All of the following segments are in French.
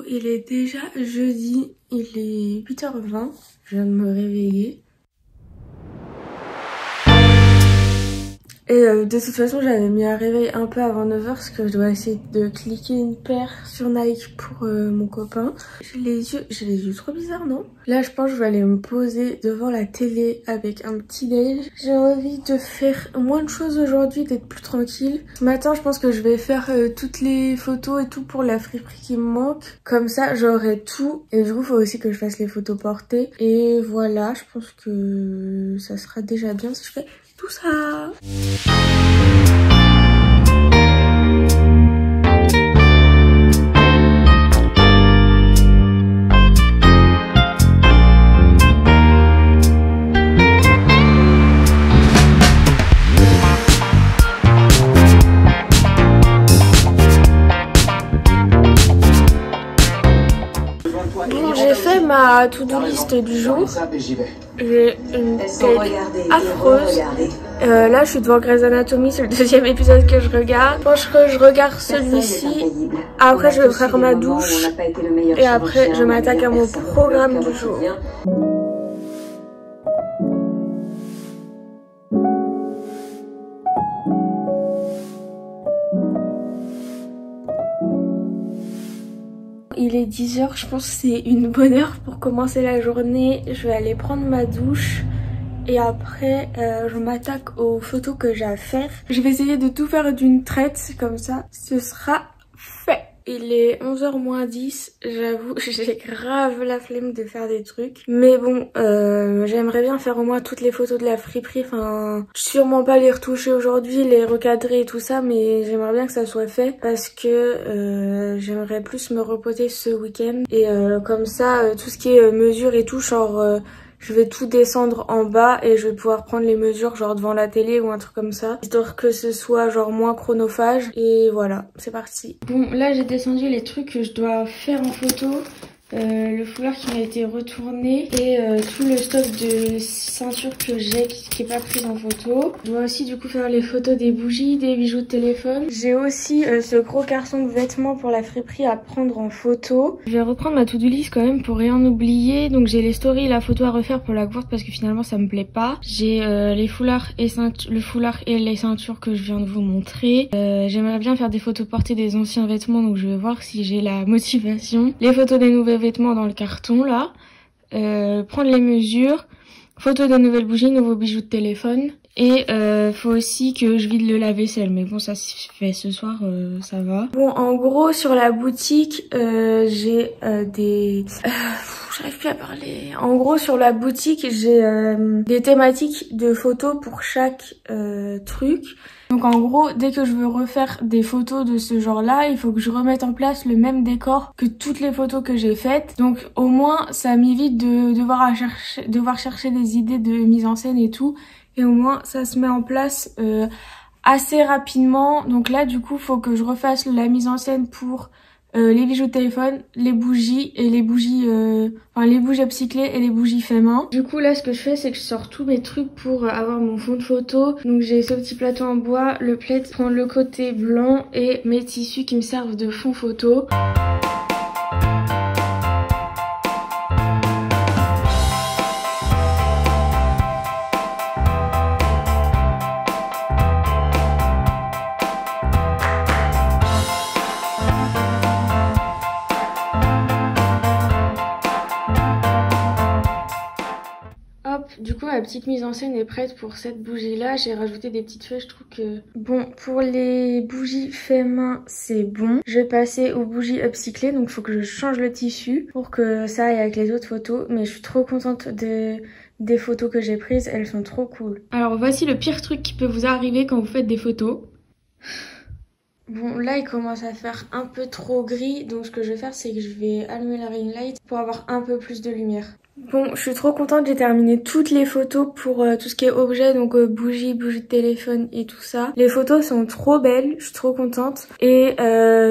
il est déjà jeudi, il est 8h20, je viens de me réveiller. Et de toute façon j'avais mis un réveil un peu avant 9h parce que je dois essayer de cliquer une paire sur Nike pour mon copain. J'ai les yeux trop bizarres, non? Là je pense que je vais aller me poser devant la télé avec un petit déj. J'ai envie de faire moins de choses aujourd'hui, d'être plus tranquille. Ce matin je pense que je vais faire toutes les photos et tout pour la friperie qui me manque. Comme ça j'aurai tout. Et du coup il faut aussi que je fasse les photos portées. Et voilà, je pense que ça sera déjà bien si je fais tout ça. Bon, j'ai fait ma to-do list du jour. J'ai une tête affreuse. Là, je suis devant Grey's Anatomy, c'est le deuxième épisode que je regarde. Je pense que je regarde celui-ci. Après, je vais faire ma douche. Et après, je m'attaque à mon programme du jour. Il est 10h, je pense que c'est une bonne heure pour commencer la journée. Je vais aller prendre ma douche et après je m'attaque aux photos que j'ai à faire. Je vais essayer de tout faire d'une traite, comme ça ce sera fait. Il est 11h moins 10, j'avoue j'ai grave la flemme de faire des trucs. Mais bon, j'aimerais bien faire au moins toutes les photos de la friperie, enfin sûrement pas les retoucher aujourd'hui, les recadrer et tout ça, mais j'aimerais bien que ça soit fait parce que j'aimerais plus me reposer ce week-end. Et comme ça, tout ce qui est mesures et tout, genre je vais tout descendre en bas et je vais pouvoir prendre les mesures genre devant la télé ou un truc comme ça, histoire que ce soit genre moins chronophage. Et voilà, c'est parti. Bon, là j'ai descendu les trucs que je dois faire en photo. Le foulard qui m'a été retourné et tout le stock de ceinture que j'ai qui est pas prise en photo. Je dois aussi du coup faire les photos des bougies, des bijoux de téléphone. J'ai aussi ce gros carton de vêtements pour la friperie à prendre en photo. Je vais reprendre ma to-do list quand même pour rien oublier. Donc j'ai les stories et la photo à refaire pour la courte parce que finalement ça me plaît pas. J'ai les foulards et le foulard et les ceintures que je viens de vous montrer. J'aimerais bien faire des photos portées des anciens vêtements, donc je vais voir si j'ai la motivation. Les photos des nouvelles vêtements dans le carton là, prendre les mesures, photo des nouvelles bougies, nouveaux bijoux de téléphone et faut aussi que je vide le lave-vaisselle, mais bon ça se fait ce soir, ça va. Bon, en gros sur la boutique j'ai des j'arrive plus à parler. En gros sur la boutique j'ai des thématiques de photos pour chaque truc. Donc en gros, dès que je veux refaire des photos de ce genre-là, il faut que je remette en place le même décor que toutes les photos que j'ai faites. Donc au moins, ça m'évite de devoir chercher des idées de mise en scène et tout. Et au moins, ça se met en place assez rapidement. Donc là, du coup, faut que je refasse la mise en scène pour les bijoux de téléphone, les bougies et les bougies upcyclées et les bougies fait main. Du coup là ce que je fais c'est que je sors tous mes trucs pour avoir mon fond de photo. Donc j'ai ce petit plateau en bois, le plaid, prendre le côté blanc et mes tissus qui me servent de fond photo. Du coup ma petite mise en scène est prête pour cette bougie là. J'ai rajouté des petites feuilles, je trouve que... Bon, pour les bougies fait main c'est bon. Je vais passer aux bougies upcyclées, donc il faut que je change le tissu pour que ça aille avec les autres photos. Mais je suis trop contente des photos que j'ai prises, elles sont trop cool. Alors voici le pire truc qui peut vous arriver quand vous faites des photos. Bon là il commence à faire un peu trop gris, donc ce que je vais faire c'est que je vais allumer la ring light pour avoir un peu plus de lumière. Bon, je suis trop contente, j'ai terminé toutes les photos pour tout ce qui est objet, donc bougies de téléphone et tout ça. Les photos sont trop belles, je suis trop contente. Et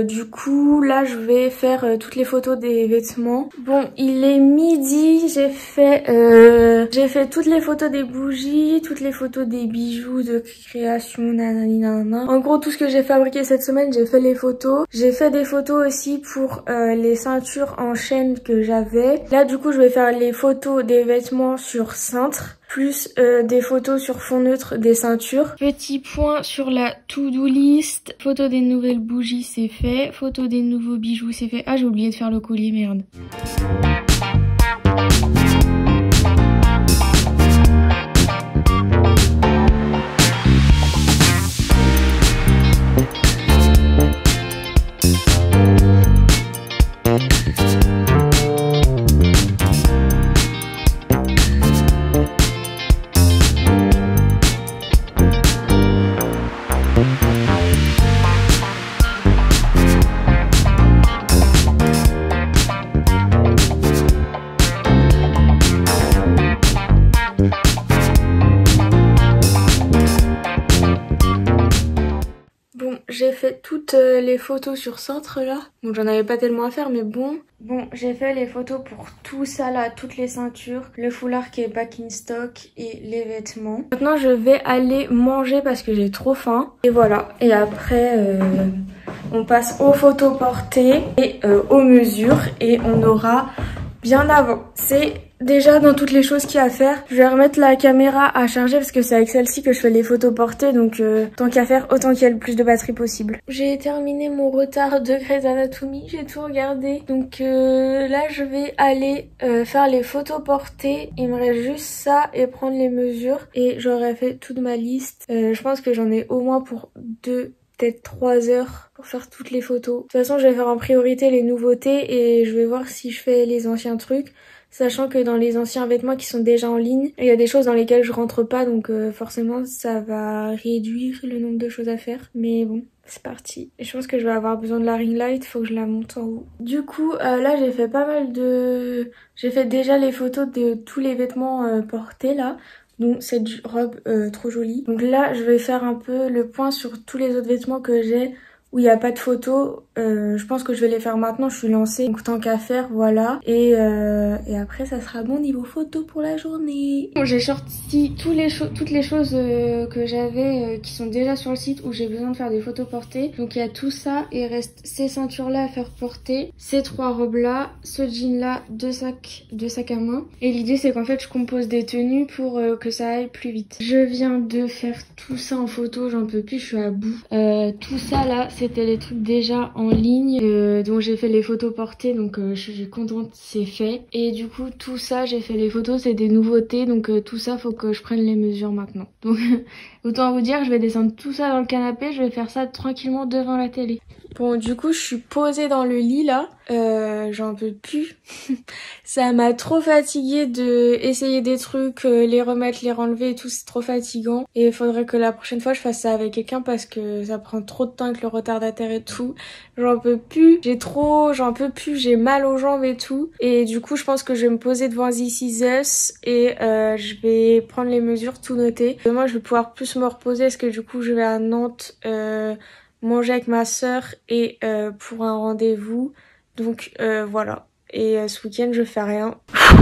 du coup, là, je vais faire toutes les photos des vêtements. Bon, il est midi, j'ai fait toutes les photos des bougies, toutes les photos des bijoux de création, nanani nanana. En gros, tout ce que j'ai fabriqué cette semaine, j'ai fait les photos. J'ai fait des photos aussi pour les ceintures en chaîne que j'avais. Là, du coup, je vais faire les photos des vêtements sur cintre, plus des photos sur fond neutre des ceintures. Petit point sur la to-do list. Photo des nouvelles bougies, c'est fait. Photo des nouveaux bijoux, c'est fait. Ah, j'ai oublié de faire le collier, merde. J'ai fait toutes les photos sur cintre là. Donc j'en avais pas tellement à faire mais bon. Bon, j'ai fait les photos pour tout ça là, toutes les ceintures, le foulard qui est back in stock et les vêtements. Maintenant je vais aller manger parce que j'ai trop faim. Et voilà. Et après on passe aux photos portées et aux mesures et on aura bien avant. C'est déjà dans toutes les choses qu'il y a à faire. Je vais remettre la caméra à charger parce que c'est avec celle-ci que je fais les photos portées. Donc tant qu'à faire, autant qu'il y ait le plus de batterie possible. J'ai terminé mon retard de Grey's Anatomy. J'ai tout regardé. Donc là, je vais aller faire les photos portées. Il me reste juste ça et prendre les mesures. Et j'aurai fait toute ma liste. Je pense que j'en ai au moins pour 2, peut-être 3 heures pour faire toutes les photos. De toute façon, je vais faire en priorité les nouveautés et je vais voir si je fais les anciens trucs. Sachant que dans les anciens vêtements qui sont déjà en ligne, il y a des choses dans lesquelles je rentre pas, donc forcément ça va réduire le nombre de choses à faire. Mais bon, c'est parti. Et je pense que je vais avoir besoin de la ring light, faut que je la monte en haut. Du coup, là j'ai fait pas mal de... J'ai fait déjà les photos de tous les vêtements portés là. Donc cette robe trop jolie. Donc là je vais faire un peu le point sur tous les autres vêtements que j'ai où il n'y a pas de photos. Je pense que je vais les faire maintenant, je suis lancée. Donc tant qu'à faire, voilà. Et après ça sera bon niveau photo pour la journée. Bon, j'ai sorti toutes les choses que j'avais qui sont déjà sur le site où j'ai besoin de faire des photos portées. Donc il y a tout ça, il reste ces ceintures là à faire porter, ces 3 robes là, ce jean là, 2 sacs à main. Et l'idée c'est qu'en fait je compose des tenues pour que ça aille plus vite. Je viens de faire tout ça en photo, j'en peux plus, je suis à bout. Tout ça là, c'était les trucs déjà en ligne dont j'ai fait les photos portées, donc je suis contente, c'est fait. Et du coup tout ça j'ai fait les photos, c'est des nouveautés, donc tout ça faut que je prenne les mesures maintenant. Donc autant vous dire, je vais descendre tout ça dans le canapé, je vais faire ça tranquillement devant la télé. Bon, du coup je suis posée dans le lit là, j'en peux plus. Ça m'a trop fatiguée de essayer des trucs, les remettre, les renlever et tout, c'est trop fatigant. Et il faudrait que la prochaine fois je fasse ça avec quelqu'un parce que ça prend trop de temps avec le retardataire et tout. J'en peux plus, j'en peux plus, j'ai mal aux jambes et tout. Et du coup je pense que je vais me poser devant This Is Us et je vais prendre les mesures, tout noter. Demain je vais pouvoir plus me reposer parce que du coup je vais à Nantes manger avec ma soeur et pour un rendez-vous. Donc voilà. Et ce week-end je fais rien.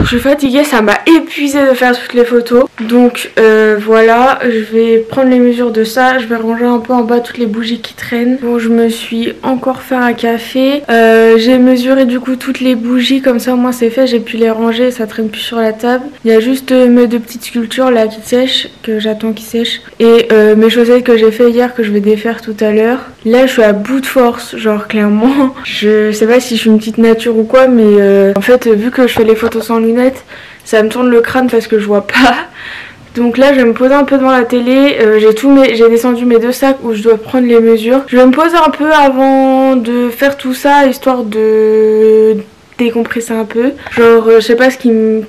Je suis fatiguée, ça m'a épuisée de faire toutes les photos. Donc voilà, je vais prendre les mesures de ça. Je vais ranger un peu en bas toutes les bougies qui traînent. Bon, je me suis encore fait un café. J'ai mesuré du coup toutes les bougies, comme ça au moins c'est fait. J'ai pu les ranger, ça traîne plus sur la table. Il y a juste mes 2 petites sculptures là qui sèchent, que j'attends qu'ils sèchent. Et mes chaussettes que j'ai fait hier, que je vais défaire tout à l'heure. Là je suis à bout de force, genre clairement. Je sais pas si je suis une petite nature ou quoi, mais en fait vu que je fais les photos sans lunettes, ça me tourne le crâne parce que je vois pas. Donc là je vais me poser un peu devant la télé, j'ai descendu mes 2 sacs où je dois prendre les mesures. Je vais me poser un peu avant de faire tout ça, histoire de décompresser un peu. Genre je sais pas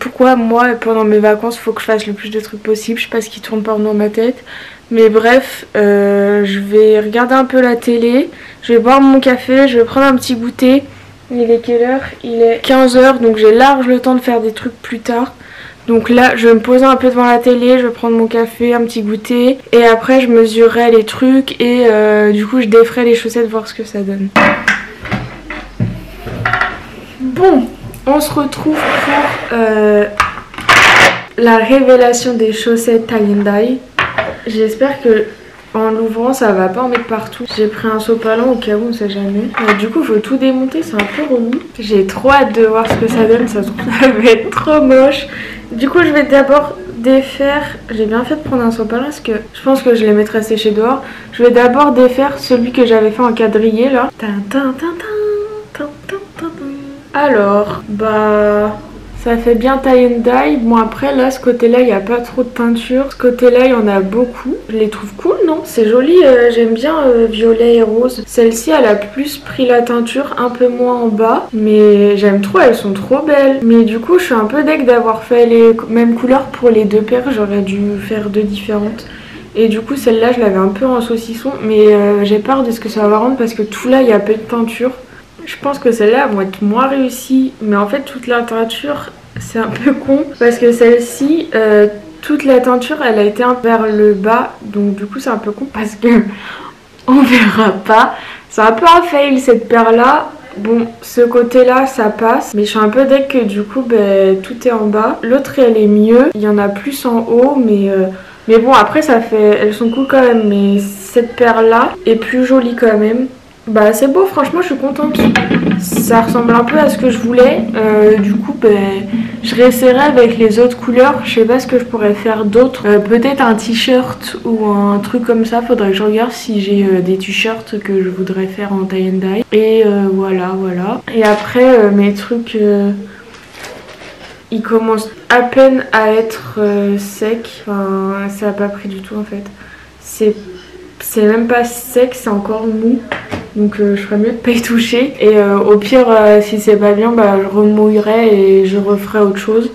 pourquoi moi pendant mes vacances faut que je fasse le plus de trucs possible, je sais pas ce qui tourne par dans ma tête. Mais bref, je vais regarder un peu la télé, je vais boire mon café, je vais prendre un petit goûter. Il est quelle heure? Il est 15 h, donc j'ai large le temps de faire des trucs plus tard. Donc là, je vais me poser un peu devant la télé, je vais prendre mon café, un petit goûter. Et après, je mesurerai les trucs et du coup, je déferai les chaussettes, voir ce que ça donne. Bon, on se retrouve pour la révélation des chaussettes tie and dye. J'espère que en l'ouvrant ça va pas en mettre partout. J'ai pris un sopalin au cas où, on sait jamais. Du coup, il faut tout démonter, c'est un peu relou. J'ai trop hâte de voir ce que ça donne, ça se trouve ça va être trop moche. Du coup, je vais d'abord défaire. J'ai bien fait de prendre un sopalin parce que je pense que je les mettrai sécher dehors. Je vais d'abord défaire celui que j'avais fait en quadrillé là. Alors, bah, ça fait bien tie and dye. Bon, après là, ce côté-là, il n'y a pas trop de teinture. Ce côté-là, il y en a beaucoup. Je les trouve cool, non? C'est joli, j'aime bien violet et rose. Celle-ci, elle a plus pris la teinture, un peu moins en bas. Mais j'aime trop, elles sont trop belles. Mais du coup, je suis un peu deg d'avoir fait les mêmes couleurs pour les deux paires. J'aurais dû faire deux différentes. Et du coup, celle-là, je l'avais un peu en saucisson. Mais j'ai peur de ce que ça va rendre parce que tout là, il y a peu de teinture. Je pense que celle-là va être moins réussie, mais en fait toute la teinture c'est un peu con parce que celle-ci, toute la teinture elle a été vers le bas, donc du coup c'est un peu con parce que on verra pas. C'est un peu un fail cette paire là. Bon, ce côté là ça passe, mais je suis un peu deg que du coup tout est en bas. L'autre elle est mieux, il y en a plus en haut, mais bon après ça fait, elles sont cool quand même, mais cette paire là est plus jolie quand même. Bah c'est beau, franchement je suis contente. Ça ressemble un peu à ce que je voulais. Du coup je réessayerai avec les autres couleurs. Je sais pas ce que je pourrais faire d'autre. Peut-être un t-shirt ou un truc comme ça. Faudrait que je regarde si j'ai des t-shirts que je voudrais faire en tie and dye. Et voilà. Et après mes trucs ils commencent à peine à être secs. Enfin ça a pas pris du tout en fait. C'est même pas sec, c'est encore mou. Donc je ferais mieux de pas y toucher. Et au pire, si c'est pas bien, bah, je remouillerai et je referai autre chose.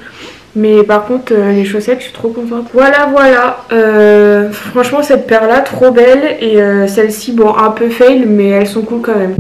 Mais par contre, les chaussettes, je suis trop contente. Voilà. Franchement, cette paire-là, trop belle. Et celle-ci, bon, un peu fail, mais elles sont cool quand même.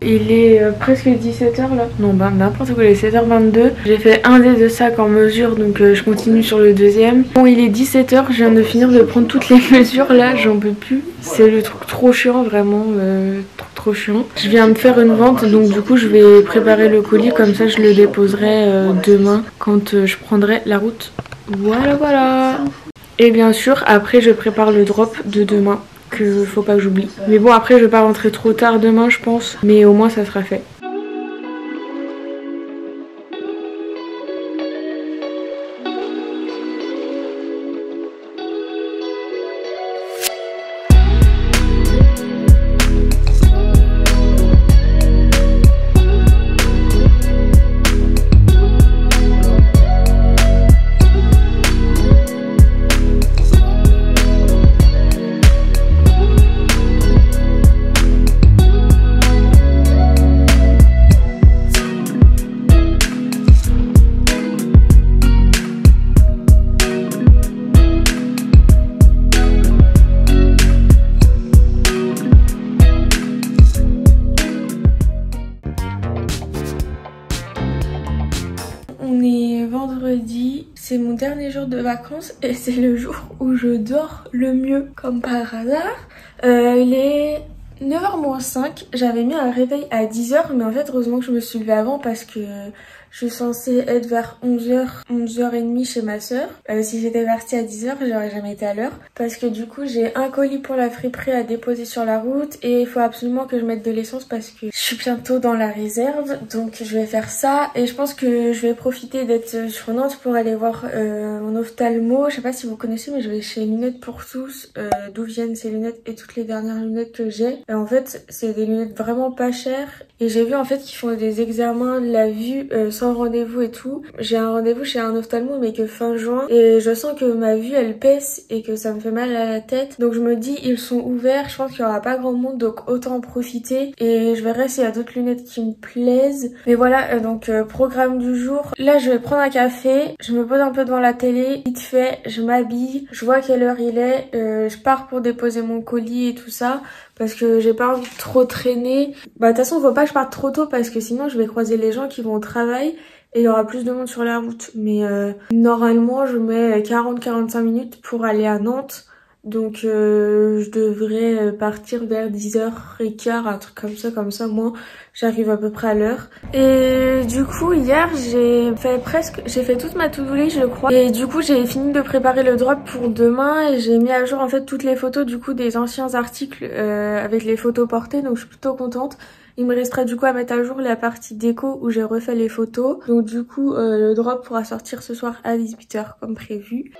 Il est presque 17 h là. Non, bah n'importe quoi, il est 7h22. J'ai fait un des deux sacs en mesure, donc je continue sur le deuxième. Bon, il est 17 h, je viens de finir de prendre toutes les mesures là, j'en peux plus. C'est le truc trop chiant, vraiment, trop chiant. Je viens de faire une vente, donc du coup je vais préparer le colis, comme ça je le déposerai demain quand je prendrai la route. Voilà. Et bien sûr, après je prépare le drop de demain. Que faut pas que j'oublie. Mais bon, après je vais pas rentrer trop tard demain je pense, mais au moins ça sera fait. Vendredi, c'est mon dernier jour de vacances et c'est le jour où je dors le mieux, comme par hasard. Il est 9h moins 5, j'avais mis un réveil à 10 h, mais en fait heureusement que je me suis levée avant parce que Je suis censée être vers 11h, 11h30 chez ma soeur. Si j'étais partie à 10h, j'aurais jamais été à l'heure. Parce que du coup, j'ai un colis pour la friperie à déposer sur la route. Et il faut absolument que je mette de l'essence parce que je suis bientôt dans la réserve. Donc je vais faire ça. Et je pense que je vais profiter d'être sur Nantes pour aller voir mon ophtalmo. Je sais pas si vous connaissez, mais je vais chez Lunettes pour tous. D'où viennent ces lunettes et toutes les dernières lunettes que j'ai. Et en fait, c'est des lunettes vraiment pas chères. Et j'ai vu en fait qu'ils font des examens de la vue sans rendez-vous et tout. J'ai un rendez-vous chez un ophtalmo mais que fin juin. Et je sens que ma vue elle baisse et que ça me fait mal à la tête. Donc je me dis ils sont ouverts, je pense qu'il y aura pas grand monde donc autant en profiter. Et je verrai s'il y a d'autres lunettes qui me plaisent. Mais voilà donc programme du jour. Là je vais prendre un café, je me pose un peu devant la télé, vite fait, je m'habille, je vois quelle heure il est, je pars pour déposer mon colis et tout ça. Parce que j'ai pas envie de trop traîner. Bah de toute façon faut pas que je parte trop tôt parce que sinon je vais croiser les gens qui vont au travail et il y aura plus de monde sur la route. Mais normalement je mets 40-45 minutes pour aller à Nantes. Donc je devrais partir vers 10h15, un truc comme ça moi j'arrive à peu près à l'heure. Et du coup hier j'ai fait toute ma to-do list je crois. Et du coup j'ai fini de préparer le drop pour demain et j'ai mis à jour en fait toutes les photos du coup des anciens articles avec les photos portées, donc je suis plutôt contente. Il me restera du coup à mettre à jour la partie déco où j'ai refait les photos. Donc du coup le drop pourra sortir ce soir à 18h comme prévu.